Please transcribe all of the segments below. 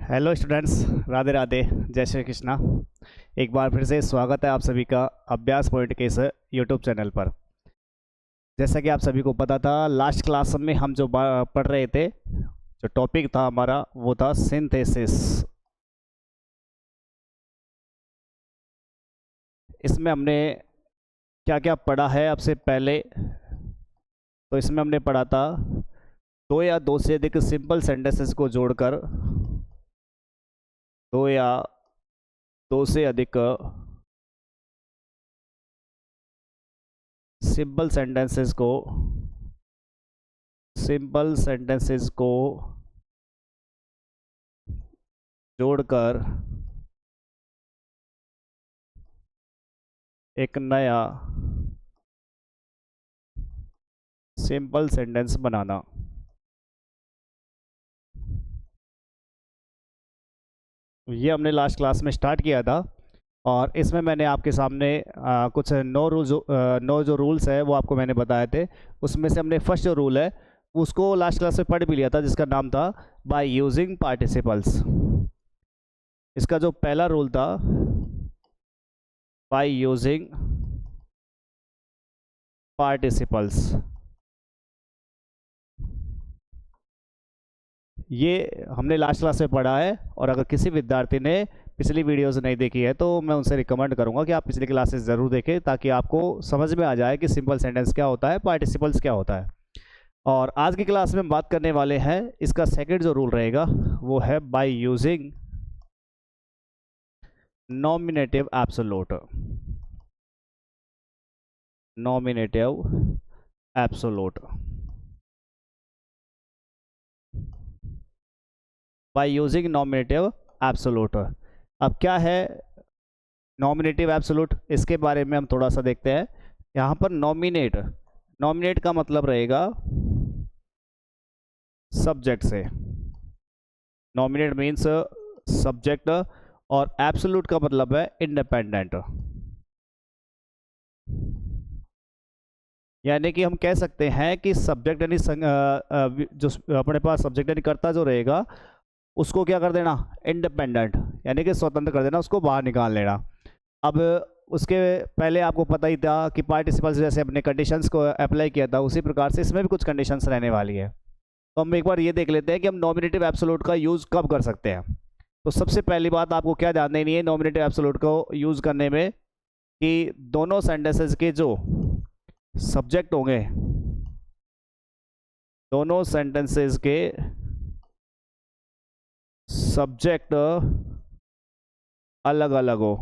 Hello students, Radhe Radhe, जय श्री कृष्णा। एक बार फिर से स्वागत है आप सभी का अभ्यास पॉइंट के इस यूट्यूब चैनल पर। जैसा कि आप सभी को पता था, लास्ट क्लास में हम जो पढ़ रहे थे, जो टॉपिक था हमारा वो था सिंथेसिस। इसमें हमने क्या क्या पढ़ा है आपसे पहले, तो इसमें हमने पढ़ा था दो या दो से अधिक सिंपल सेंटेंसेस को जोड़कर दो या दो से अधिक सिंपल सेंटेंसेस को जोड़कर एक नया सिंपल सेंटेंस बनाना। ये हमने लास्ट क्लास में स्टार्ट किया था और इसमें मैंने आपके सामने कुछ नौ जो रूल्स है वो आपको मैंने बताए थे। उसमें से हमने फर्स्ट जो रूल है उसको लास्ट क्लास में पढ़ भी लिया था, जिसका नाम था बाय यूजिंग पार्टिसिपल्स। इसका जो पहला रूल था, बाय यूजिंग पार्टिसिपल्स, ये हमने लास्ट क्लास में पढ़ा है। और अगर किसी विद्यार्थी ने पिछली वीडियोस नहीं देखी है तो मैं उनसे रिकमेंड करूंगा कि आप पिछली क्लासेस ज़रूर देखें, ताकि आपको समझ में आ जाए कि सिंपल सेंटेंस क्या होता है, पार्टिसिपल्स क्या होता है। और आज की क्लास में हम बात करने वाले हैं, इसका सेकंड जो रूल रहेगा वो है by using nominative absolute. Nominative absolute by using nominative absolute. अब क्या है नॉमिनेटिव एब्सोल्यूट, इसके बारे में हम थोड़ा सा देखते हैं। यहाँ पर नॉमिनेट का मतलब रहेगा सब्जेक्ट से। नॉमिनेट मीन्स सब्जेक्ट, और एब्सोल्यूट का मतलब है इंडिपेंडेंट। यानी कि हम कह सकते हैं कि सब्जेक्ट यानी जो अपने पास सब्जेक्ट यानी कर्ता जो रहेगा उसको क्या कर देना, इंडिपेंडेंट, यानी कि स्वतंत्र कर देना, उसको बाहर निकाल लेना। अब उसके पहले आपको पता ही था कि पार्टिसिपल्स जैसे अपने कंडीशंस को अप्लाई किया था, उसी प्रकार से इसमें भी कुछ कंडीशंस रहने वाली है। तो हम एक बार ये देख लेते हैं कि हम नॉमिनेटिव एब्सोल्यूट का यूज़ कब कर सकते हैं। तो सबसे पहली बात आपको क्या ध्यान देनी है नॉमिनेटिव एब्सोल्यूट को यूज़ करने में, कि दोनों सेंटेंसेस के जो सब्जेक्ट होंगे, दोनों सेंटेंसेस के सब्जेक्ट अलग अलग हो।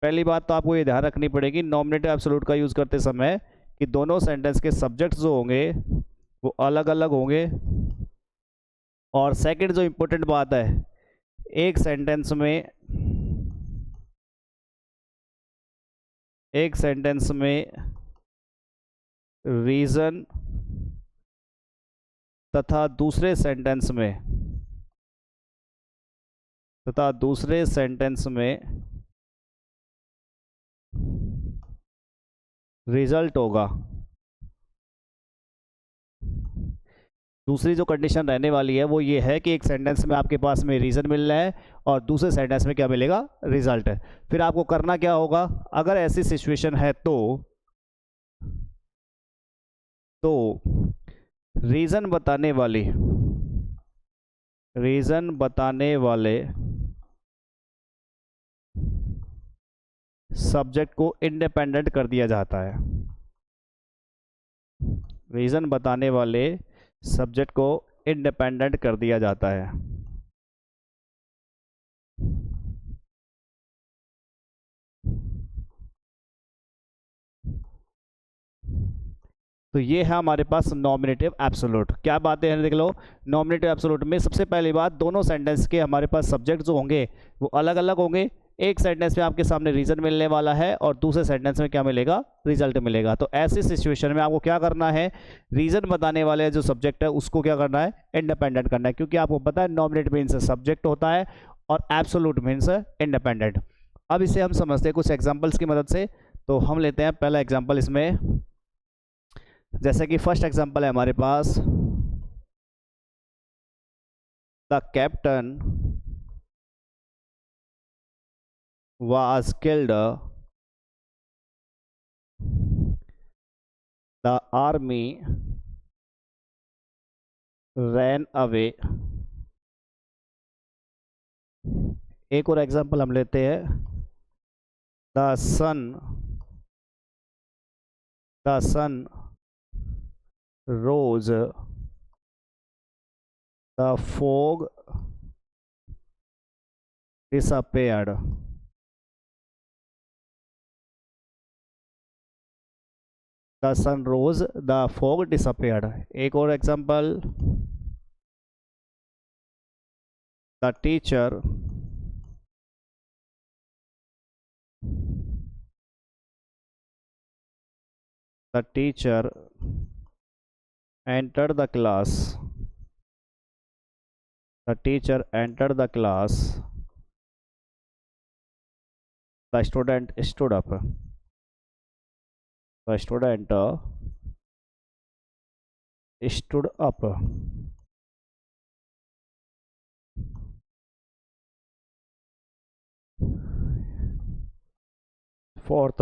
पहली बात तो आपको ये ध्यान रखनी पड़ेगी नॉमिनेटिव एब्सोल्यूट का यूज़ करते समय कि दोनों सेंटेंस के सब्जेक्ट्स जो होंगे वो अलग अलग होंगे। और सेकंड जो इम्पोर्टेंट बात है, एक सेंटेंस में रीजन तथा दूसरे सेंटेंस में रिजल्ट होगा। दूसरी जो कंडीशन रहने वाली है वो ये है कि एक सेंटेंस में आपके पास में रीज़न मिल रहा है और दूसरे सेंटेंस में क्या मिलेगा, रिजल्ट है। फिर आपको करना क्या होगा, अगर ऐसी सिचुएशन है तो रीज़न बताने वाले सब्जेक्ट को इंडिपेंडेंट कर दिया जाता है। रीज़न बताने वाले सब्जेक्ट को इंडिपेंडेंट कर दिया जाता है। तो ये है हमारे पास नॉमिनेटिव एब्सोल्यूट। क्या बातें हैं देख लो। नॉमिनेटिव एब्सोल्यूट में सबसे पहली बात, दोनों सेंटेंस के हमारे पास सब्जेक्ट जो होंगे वो अलग अलग होंगे। एक सेंटेंस में आपके सामने रीजन मिलने वाला है और दूसरे सेंटेंस में क्या मिलेगा, रिजल्ट मिलेगा। तो ऐसी सिचुएशन में आपको क्या करना है, रीजन बताने वाले जो सब्जेक्ट है उसको क्या करना है, इंडिपेंडेंट करना है। क्योंकि आपको पता है नॉमिनेट मीन्स सब्जेक्ट होता है और एब्सोल्यूट मीन्स इंडिपेंडेंट। अब इसे हम समझते हैं कुछ एग्जाम्पल्स की मदद से। तो हम लेते हैं पहला एग्जाम्पल इसमें, जैसे कि फर्स्ट एग्जांपल है हमारे पास, the captain was killed, the army ran away। एक और एग्जांपल हम लेते हैं, the sun rose, the fog disappeared। The sun rose, the fog disappeared। एक और example, the teacher entered the class, the teacher entered the class, the student stood up, the student stood up। Fourth,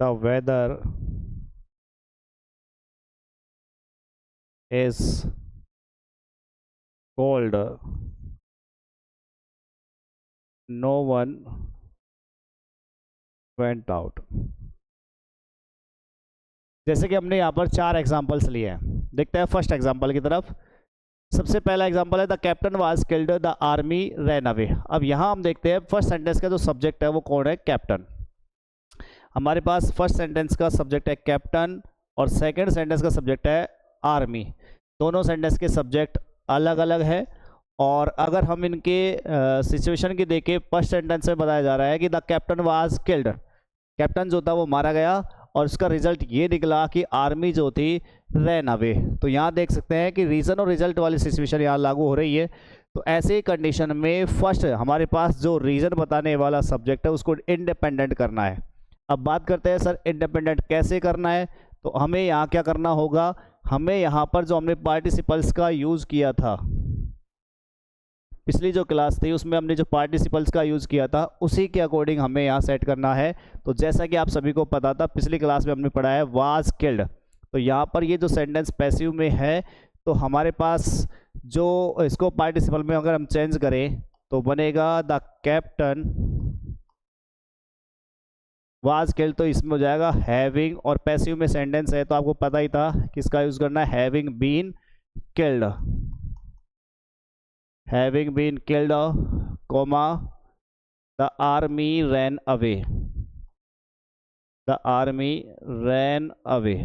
the weather is cold, no one went out। जैसे कि हमने यहाँ पर 4 examples लिए हैं, देखते हैं फर्स्ट एग्जाम्पल की तरफ। सबसे पहला एग्जाम्पल है the captain was killed, the army ran away. अब यहाँ हम देखते हैं फर्स्ट सेंटेंस का जो सब्जेक्ट है वो कौन है, कैप्टन। हमारे पास फर्स्ट सेंटेंस का सब्जेक्ट है कैप्टन और सेकंड सेंटेंस का सब्जेक्ट है आर्मी। दोनों सेंटेंस के सब्जेक्ट अलग अलग है और अगर हम इनके सिचुएशन की देखें, फर्स्ट सेंटेंस में बताया जा रहा है कि the captain was killed, captain जो था वो मारा गया और उसका रिजल्ट ये निकला कि आर्मी जो थी रैन अवे। तो यहाँ देख सकते हैं कि रीज़न और रिजल्ट वाली सिचुएशन यहाँ लागू हो रही है। तो ऐसे ही कंडीशन में फर्स्ट हमारे पास जो रीज़न बताने वाला सब्जेक्ट है उसको इंडिपेंडेंट करना है। अब बात करते हैं सर इंडिपेंडेंट कैसे करना है। तो हमें यहाँ क्या करना होगा, हमें यहाँ पर जो हमने पार्टिसिपल्स का यूज़ किया था, पिछली जो क्लास थी उसमें हमने जो पार्टिसिपल्स का यूज़ किया था उसी के अकॉर्डिंग हमें यहाँ सेट करना है। तो जैसा कि आप सभी को पता था, पिछली क्लास में हमने पढ़ा है वाज किल्ड। तो यहाँ पर ये जो सेंटेंस पैसिव में है तो हमारे पास जो इसको पार्टिसिपल में अगर हम चेंज करें तो बनेगा द कैप्टन वाज किल्ड। तो इसमें हो जाएगा हैविंग, और पैसिव में सेंटेंस है तो आपको पता ही था किसका यूज़ करना है, having been killed, having been killed, comma the army ran away, the army ran away.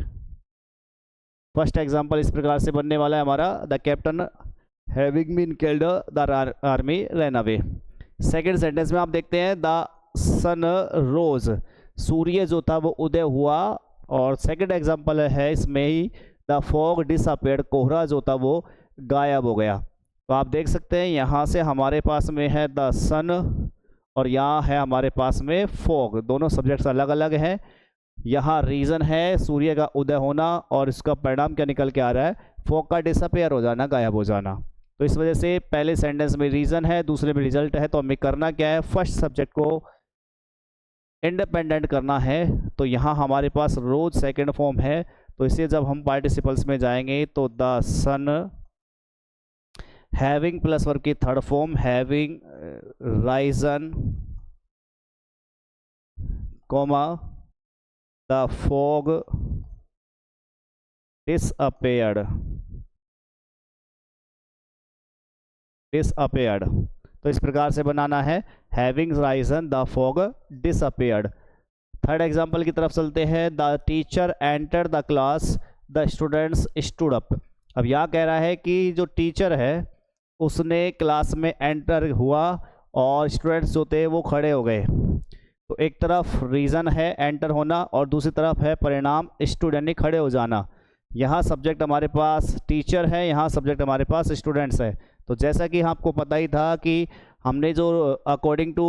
First example इस प्रकार से बनने वाला है हमारा, the captain having been killed the army ran away. Second sentence में आप देखते हैं द सन रोज, सूर्य जो था वो उदय हुआ, और सेकेंड एग्जांपल है इसमें ही द फॉग डिसअपीयर्ड, कोहरा जो था वो गायब हो गया। तो आप देख सकते हैं यहाँ से हमारे पास में है द सन और यहाँ है हमारे पास में फॉग, दोनों सब्जेक्ट्स अलग अलग हैं। यहाँ रीज़न है सूर्य का उदय होना और इसका परिणाम क्या निकल के आ रहा है, फॉग का डिसअपीयर हो जाना, गायब हो जाना। तो इस वजह से पहले सेंटेंस में रीज़न है, दूसरे में रिजल्ट है। तो हमें करना क्या है, फर्स्ट सब्जेक्ट को इंडिपेंडेंट करना है। तो यहाँ हमारे पास रोज सेकेंड फॉर्म है, तो इसे जब हम पार्टिसिपल्स में जाएंगे तो the sun, having plus verb की third form having risen, comma the fog disappeared, disappeared. तो इस प्रकार से बनाना है, having risen the fog disappeared. Third example की तरफ चलते हैं, the teacher enter the class, the students stood up. अब यहाँ कह रहा है कि जो टीचर है उसने क्लास में एंटर हुआ और स्टूडेंट्स जो थे वो खड़े हो गए। तो एक तरफ रीज़न है एंटर होना और दूसरी तरफ है परिणाम स्टूड यानी खड़े हो जाना। यहाँ सब्जेक्ट हमारे पास टीचर है, यहाँ सब्जेक्ट हमारे पास स्टूडेंट्स है। तो जैसा कि आपको पता ही था कि हमने जो अकॉर्डिंग टू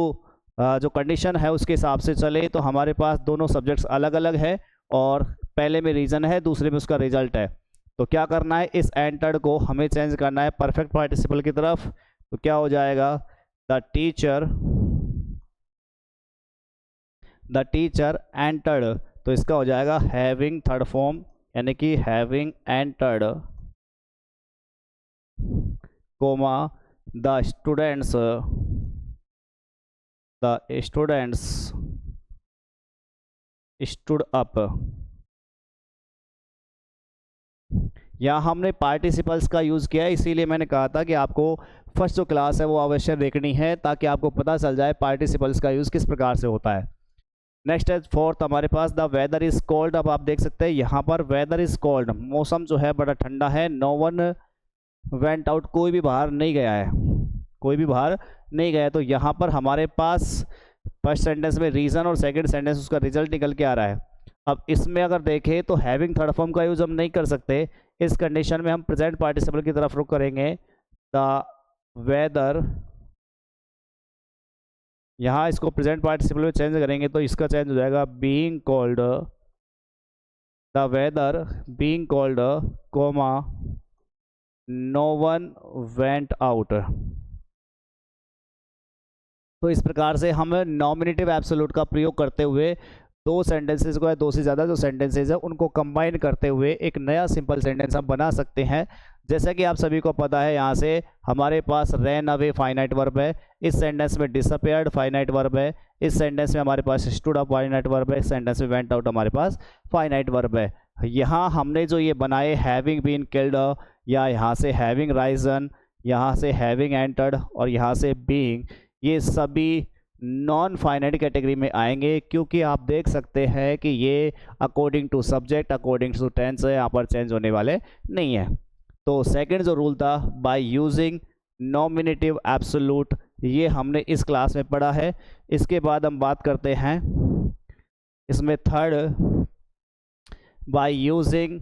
जो कंडीशन है उसके हिसाब से चले तो हमारे पास दोनों सब्जेक्ट्स अलग अलग है और पहले में रीज़न है, दूसरे में उसका रिजल्ट है। तो क्या करना है, इस एंटर्ड को हमें चेंज करना है परफेक्ट पार्टिसिपल की तरफ। तो क्या हो जाएगा, द टीचर एंटर्ड, तो इसका हो जाएगा हैविंग थर्ड फॉर्म, यानी कि having entered comma the students stood up. यहाँ हमने पार्टिसिपल्स का यूज़ किया है, इसीलिए मैंने कहा था कि आपको फर्स्ट जो क्लास है वो अवश्य देखनी है, ताकि आपको पता चल जाए पार्टिसिपल्स का यूज़ किस प्रकार से होता है। नेक्स्ट है फोर्थ हमारे पास, द वेदर इज़ कोल्ड। अब आप देख सकते हैं यहाँ पर वेदर इज़ कोल्ड, मौसम जो है बड़ा ठंडा है। नो वन वेंट आउट, कोई भी बाहर नहीं गया है, कोई भी बाहर नहीं गया है। तो यहाँ पर हमारे पास फर्स्ट सेंटेंस में रीज़न और सेकंड सेंटेंस उसका रिजल्ट निकल के आ रहा है। अब इसमें अगर देखें तो हैविंग थर्ड फॉर्म का यूज़ हम नहीं कर सकते, इस कंडीशन में हम प्रेजेंट पार्टिसिपल की तरफ रुख करेंगे। द वेदर, यहाँ इसको प्रेजेंट पार्टिसिपल में चेंज करेंगे तो इसका चेंज हो जाएगा being cold, the weather being cold comma no one went out. तो इस प्रकार से हम नॉमिनेटिव एब्सोल्यूट का प्रयोग करते हुए दो सेंटेंसेस को या दो से ज़्यादा जो सेंटेंसेस है उनको कंबाइन करते हुए एक नया सिंपल सेंटेंस हम बना सकते हैं। जैसा कि आप सभी को पता है, यहाँ से हमारे पास रैन अवे फाइनाइट वर्ब है, इस सेंटेंस में डिसअपियर्ड फाइनाइट वर्ब है, इस सेंटेंस में हमारे पास स्टूड अप फाइनाइट वर्ब है, इस सेंटेंस में वेंट आउट हमारे पास फाइनाइट वर्ब है। यहाँ हमने जो ये बनाए हैविंग बीन किल्ड, या यहाँ से हैविंग राइजन, यहाँ से हैविंग एंटर्ड और यहाँ से बीइंग, ये सभी नॉन फाइनाइट कैटेगरी में आएंगे, क्योंकि आप देख सकते हैं कि ये according to subject according to tense है, यहाँ पर चेंज होने वाले नहीं है। तो सेकंड जो रूल था, बाय यूजिंग नॉमिनेटिव एब्सोल्यूट, ये हमने इस क्लास में पढ़ा है। इसके बाद हम बात करते हैं इसमें third, by using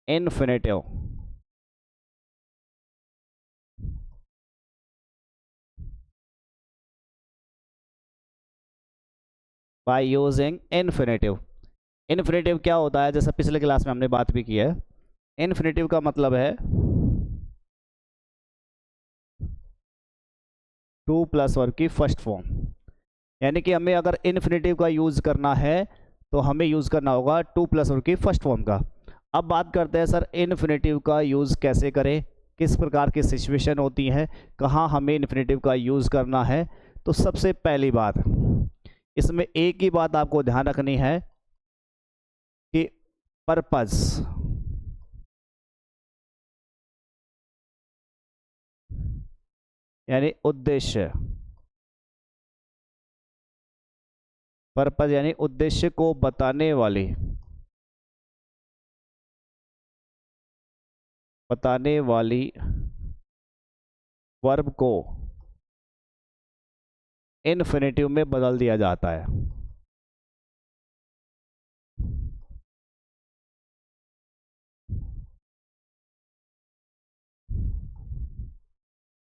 infinitive, by using infinitive. Infinitive क्या होता है, जैसा पिछले क्लास में हमने बात भी की है, इन्फिनेटिव का मतलब है टू प्लस वर्ब की फर्स्ट फॉर्म। यानी कि हमें अगर इन्फिनेटिव का यूज़ करना है तो हमें यूज़ करना होगा टू प्लस वर्ब की फर्स्ट फॉर्म का। अब बात करते हैं सर इन्फिनेटिव का यूज़ कैसे करें, किस प्रकार की सिचुएशन होती है, कहाँ हमें इन्फिनेटिव का यूज़ करना है। तो सबसे पहली बात, इसमें एक ही बात आपको ध्यान रखनी है कि पर्पस, यानी उद्देश्य, पर्पस यानी उद्देश्य को बताने वाली वर्ब को इन्फिनेटिव में बदल दिया जाता है।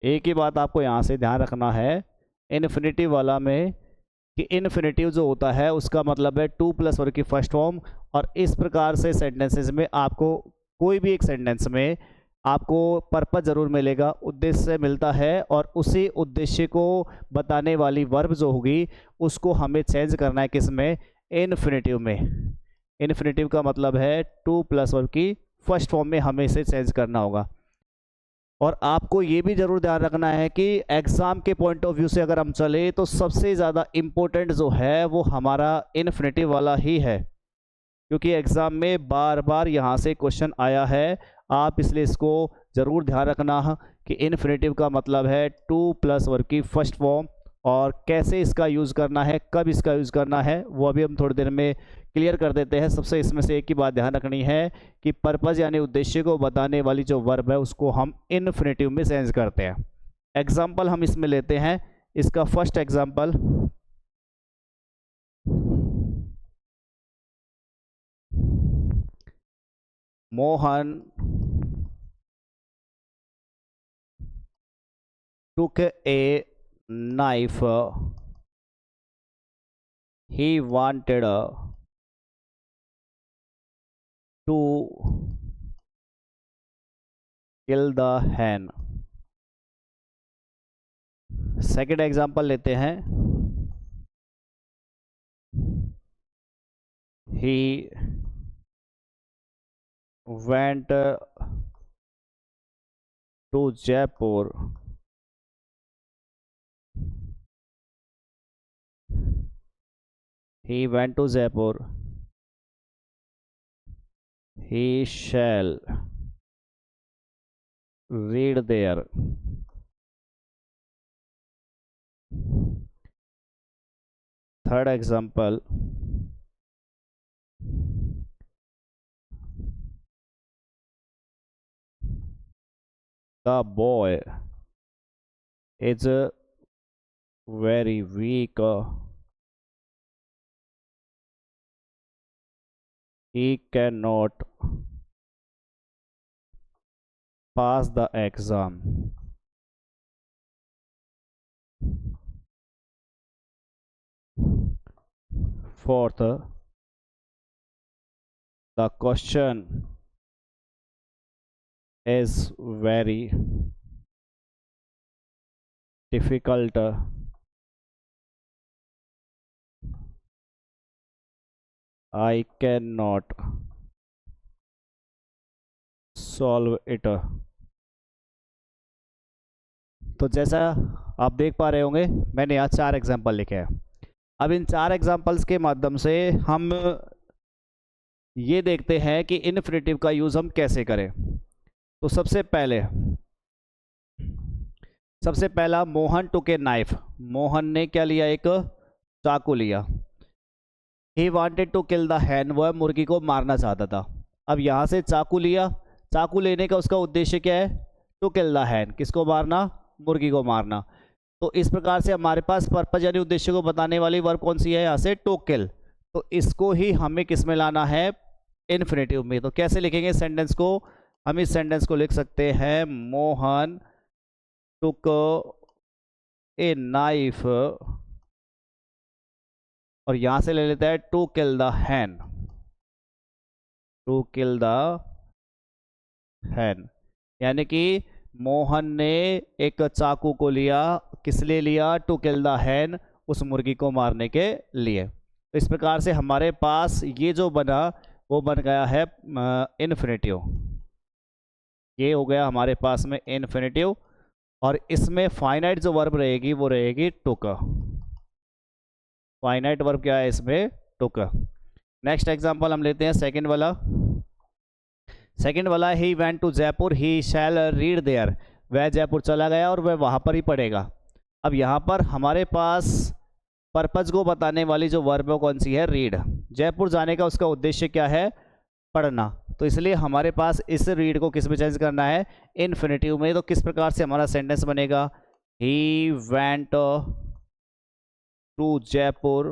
एक ही बात आपको यहाँ से ध्यान रखना है इन्फिनेटिव वाला में, कि इन्फिनेटिव जो होता है उसका मतलब है टू प्लस वर्ब की फर्स्ट फॉर्म। और इस प्रकार से सेंटेंसेस में आपको कोई भी एक सेंटेंस में आपको पर्पस ज़रूर मिलेगा, उद्देश्य मिलता है, और उसी उद्देश्य को बताने वाली वर्ब जो होगी उसको हमें चेंज करना है किस में, इन्फिनेटिव में। इन्फिनेटिव का मतलब है टू प्लस वर्ब की फर्स्ट फॉर्म में हमें इसे चेंज करना होगा। और आपको ये भी ज़रूर ध्यान रखना है कि एग्ज़ाम के पॉइंट ऑफ व्यू से अगर हम चले तो सबसे ज़्यादा इम्पोर्टेंट जो है वो हमारा इन्फिनेटिव वाला ही है, क्योंकि एग्ज़ाम में बार बार यहाँ से क्वेश्चन आया है। आप इसलिए इसको ज़रूर ध्यान रखना कि इन्फिनेटिव का मतलब है टू प्लस वर्ब की फर्स्ट फॉर्म, और कैसे इसका यूज़ करना है, कब इसका यूज़ करना है, वो अभी हम थोड़ी देर में क्लियर कर देते हैं। सबसे इसमें से एक ही बात ध्यान रखनी है कि पर्पस यानी उद्देश्य को बताने वाली जो वर्ब है उसको हम इन्फिनेटिव में चेंज करते हैं। एग्जाम्पल हम इसमें लेते हैं, इसका first example, Mohan took a knife. He wanted to kill the hen. Second example लेते हैं. He went to Jaipur he went to Jaipur. He shall read there. Third example. The boy is very weak. He cannot pass the exam. Fourth, the question is very difficult. I cannot solve it. तो जैसा आप देख पा रहे होंगे मैंने यहाँ 4 example लिखे हैं. अब इन 4 एग्जाम्पल्स के माध्यम से हम ये देखते हैं कि इन्फिनेटिव का यूज़ हम कैसे करें. तो सबसे पहला Mohan took a knife. Mohan ने क्या लिया? एक चाकू लिया. He wanted to kill the hen. वह मुर्गी को मारना चाहता था. अब यहाँ से चाकू लिया. चाकू लेने का उसका उद्देश्य क्या है? To kill the hen. किसको मारना? मुर्गी को मारना. तो इस प्रकार से हमारे पास पर्पज यानी उद्देश्य को बताने वाली वर्ब कौन सी है? यहाँ से टू किल. तो इसको ही हमें किस में लाना है? इन्फिनेटिव में. तो कैसे लिखेंगे सेंटेंस को? हम इस सेंटेंस को लिख सकते हैं मोहन टुक ए नाइफ और यहां से ले लेता है to kill the hen. To kill the hen यानी कि मोहन ने एक चाकू को लिया. किस लिए लिया? टू किल द हैन, उस मुर्गी को मारने के लिए. तो इस प्रकार से हमारे पास ये जो बना वो बन गया है इन्फिनेटिव. ये हो गया हमारे पास में इन्फिनेटिव. और इसमें फाइनाइट जो वर्ब रहेगी वो रहेगी टुक. फाइनाइट वर्ब क्या है इसमें? टुक. नेक्स्ट एग्जांपल हम लेते हैं सेकंड वाला. He went to Jaipur he shall read there. वह जयपुर चला गया और वह वहाँ पर ही पढ़ेगा. अब यहाँ पर हमारे पास पर्पज को बताने वाली जो वर्ब है कौन सी है? रीड. जयपुर जाने का उसका उद्देश्य क्या है? पढ़ना. तो इसलिए हमारे पास इस रीड को किस में चेंज करना है? इन्फिनेटिव में. तो किस प्रकार से हमारा सेंटेंस बनेगा? He went to Jaipur.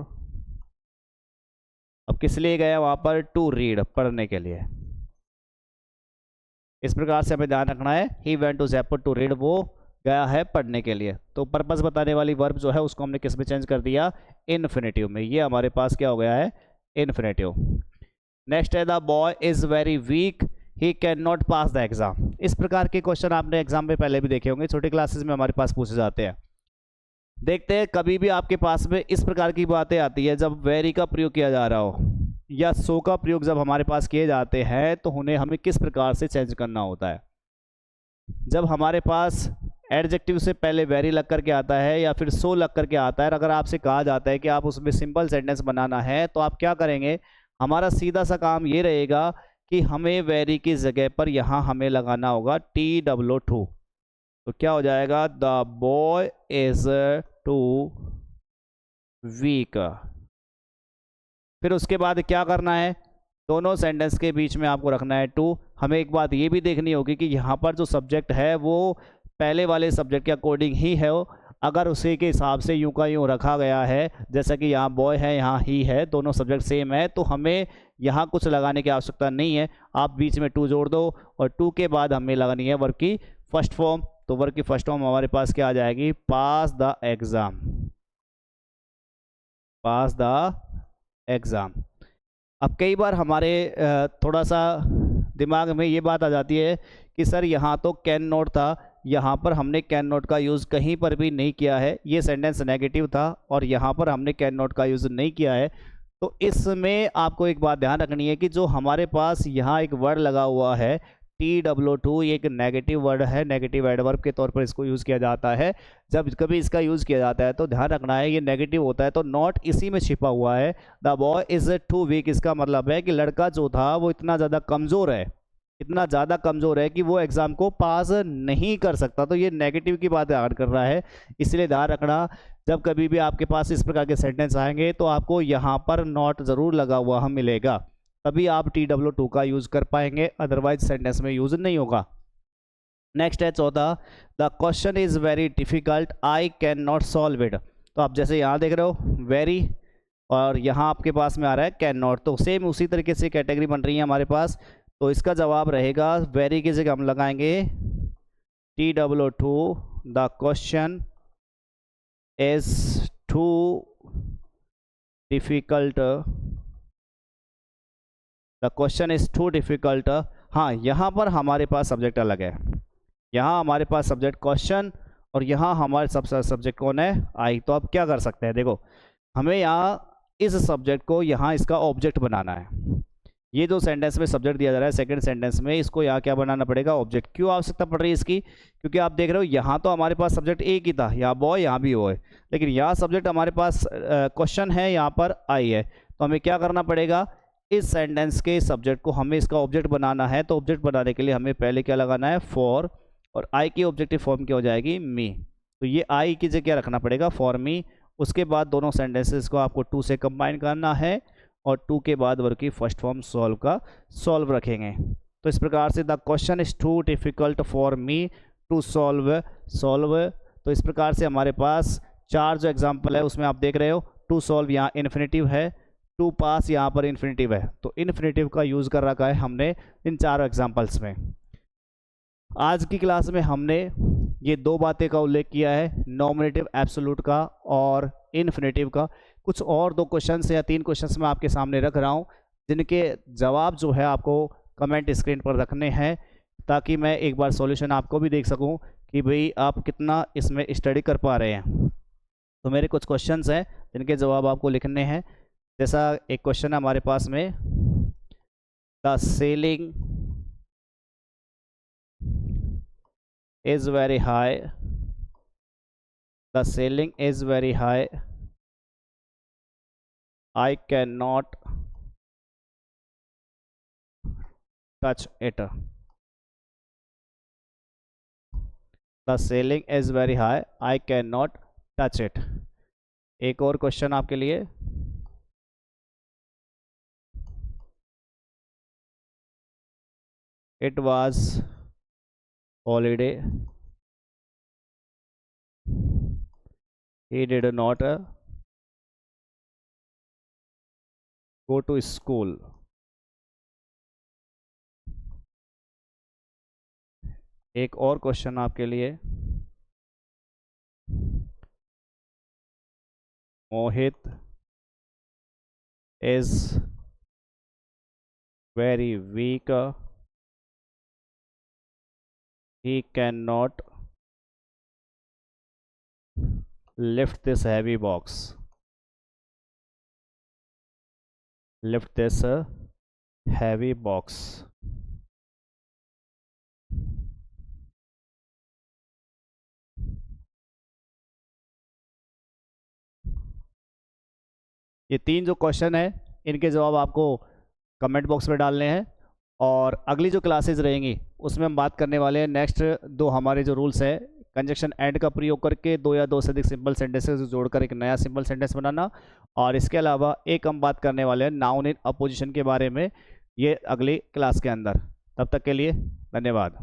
अब किस लिए गया वहां पर? टू रीड, पढ़ने के लिए. इस प्रकार से हमें ध्यान रखना है. He went to Jaipur to read, वो गया है पढ़ने के लिए. तो पर्पस बताने वाली वर्ब जो है उसको हमने किस में चेंज कर दिया? इन्फिनेटिव में. ये हमारे पास क्या हो गया है? इन्फिनेटिव. नेक्स्ट है the boy is very weak he can not pass the exam. इस प्रकार के क्वेश्चन आपने एग्जाम में पहले भी देखे होंगे. छोटी क्लासेस में हमारे पास पूछे जाते हैं. देखते हैं कभी भी आपके पास में इस प्रकार की बातें आती है जब वेरी का प्रयोग किया जा रहा हो या सो का प्रयोग जब हमारे पास किए जाते हैं तो उन्हें हमें किस प्रकार से चेंज करना होता है. जब हमारे पास एडजेक्टिव से पहले वेरी लग करके आता है या फिर सो लग करके आता है, अगर आपसे कहा जाता है कि आप उसमें सिंपल सेंटेंस बनाना है तो आप क्या करेंगे? हमारा सीधा सा काम ये रहेगा कि हमें वेरी की जगह पर यहाँ हमें लगाना होगा TW2. तो क्या हो जाएगा? The boy is too weak. फिर उसके बाद क्या करना है? दोनों सेंटेंस के बीच में आपको रखना है टू. हमें एक बात ये भी देखनी होगी कि यहाँ पर जो सब्जेक्ट है वो पहले वाले सब्जेक्ट के अकॉर्डिंग ही है. अगर उसी के हिसाब से यूं का यूं रखा गया है, जैसा कि यहाँ बॉय है यहाँ ही है, दोनों सब्जेक्ट सेम है, तो हमें यहाँ कुछ लगाने की आवश्यकता नहीं है. आप बीच में टू जोड़ दो और टू के बाद हमें लगानी है वर्ब की फर्स्ट फॉर्म. तो वर्ब की फर्स्ट फॉर्म हमारे पास क्या आ जाएगी, pass the exam, pass the exam. अब कई बार हमारे थोड़ा सा दिमाग में ये बात आ जाती है कि सर यहाँ तो कैन नॉट था, यहाँ पर हमने कैन नॉट का यूज़ कहीं पर भी नहीं किया है, ये सेंटेंस नेगेटिव था और यहाँ पर हमने कैन नॉट का यूज़ नहीं किया है। तो इसमें आपको एक बात ध्यान रखनी है कि जो हमारे पास यहाँ एक वर्ड लगा हुआ है TW2, ये एक नेगेटिव वर्ड है, नेगेटिव एडवर्ब के तौर पर इसको यूज़ किया जाता है। जब कभी इसका यूज़ किया जाता है तो ध्यान रखना है ये नेगेटिव होता है, तो नॉट इसी में छिपा हुआ है। The boy is too weak, इसका मतलब है कि लड़का जो था वो इतना ज़्यादा कमज़ोर है, इतना ज़्यादा कमज़ोर है कि वो एग्ज़ाम को पास नहीं कर सकता। तो ये नेगेटिव की बात याद कर रहा है, इसलिए ध्यान रखना जब कभी भी आपके पास इस प्रकार के सेंटेंस आएंगे तो आपको यहाँ पर नॉट ज़रूर लगा हुआ हम मिलेगा, तभी आप TW2 का यूज़ कर पाएंगे, अदरवाइज सेंटेंस में यूज़ नहीं होगा। नेक्स्ट है चौथा, the question is very difficult, I can not solve it. तो आप जैसे यहाँ देख रहे हो वेरी, और यहाँ आपके पास में आ रहा है कैन नॉट, तो सेम उसी तरीके से कैटेगरी बन रही है हमारे पास। तो इसका जवाब रहेगा वेरी की जगह हम लगाएंगे TW2, the question is too difficult, the question is too difficult. हाँ, यहाँ पर हमारे पास सब्जेक्ट अलग है, यहाँ हमारे पास सब्जेक्ट क्वेश्चन और यहाँ हमारे सब्जेक्ट कौन है, आई। तो अब क्या कर सकते हैं, देखो हमें यहाँ इस सब्जेक्ट को यहाँ इसका ऑब्जेक्ट बनाना है। ये जो सेंटेंस में सब्जेक्ट दिया जा रहा है सेकंड सेंटेंस में, इसको यहाँ क्या बनाना पड़ेगा, ऑब्जेक्ट। क्यों आवश्यकता पड़ रही है इसकी, क्योंकि आप देख रहे हो यहाँ तो हमारे पास सब्जेक्ट एक ही था, यहाँ बॉय यहाँ भी वो है, लेकिन यहाँ सब्जेक्ट हमारे पास क्वेश्चन है, यहाँ पर आई है। तो हमें क्या करना पड़ेगा, इस सेंटेंस के सब्जेक्ट को हमें इसका ऑब्जेक्ट बनाना है। तो ऑब्जेक्ट बनाने के लिए हमें पहले क्या लगाना है, फॉर, और आई की ऑब्जेक्टिव फॉर्म क्या हो जाएगी, मी। तो ये आई की जगह क्या रखना पड़ेगा, फॉर मी। उसके बाद दोनों सेंटेंसेस को आपको टू से कंबाइन करना है और टू के बाद वर्ब की फर्स्ट फॉर्म सॉल्व का सॉल्व रखेंगे। तो इस प्रकार से the question is too difficult for me to solve, तो इस प्रकार से हमारे पास चार जो एग्जाम्पल है उसमें आप देख रहे हो, टू सॉल्व यहाँ इन्फिनेटिव है, टू पास यहाँ पर इन्फिनेटिव है। तो इन्फिनेटिव का यूज़ कर रखा है हमने इन चारों एग्जाम्पल्स में। आज की क्लास में हमने ये दो बातें का उल्लेख किया है, नॉमिनेटिव एब्सोल्यूट का और इन्फिनेटिव का। कुछ और दो क्वेश्चंस या तीन क्वेश्चंस मैं आपके सामने रख रहा हूँ, जिनके जवाब जो है आपको कमेंट स्क्रीन पर रखने हैं, ताकि मैं एक बार सॉल्यूशन आपको भी देख सकूं कि भाई आप कितना इसमें स्टडी कर पा रहे हैं। तो मेरे कुछ क्वेश्चंस हैं जिनके जवाब आपको लिखने हैं। जैसा एक क्वेश्चन है हमारे पास में, the selling is very high, the ceiling is very high, I cannot touch it, the ceiling is very high, I cannot touch it। एक और क्वेश्चन आपके लिए, it was holiday, he did not go to school। एक और question आपके लिए, मोहित is very weak, he cannot lift this heavy box, lift this heavy box। ये तीन जो क्वेश्चन है इनके जवाब आपको कमेंट बॉक्स में डालने हैं, और अगली जो क्लासेस रहेंगी उसमें हम बात करने वाले हैं नेक्स्ट दो हमारे जो रूल्स है, कंजक्शन एंड का प्रयोग करके दो या दो से अधिक सिंपल सेंटेंसेस जोड़कर एक नया सिंपल सेंटेंस बनाना, और इसके अलावा एक हम बात करने वाले हैं नाउन इन अपोजिशन के बारे में, ये अगली क्लास के अंदर। तब तक के लिए धन्यवाद।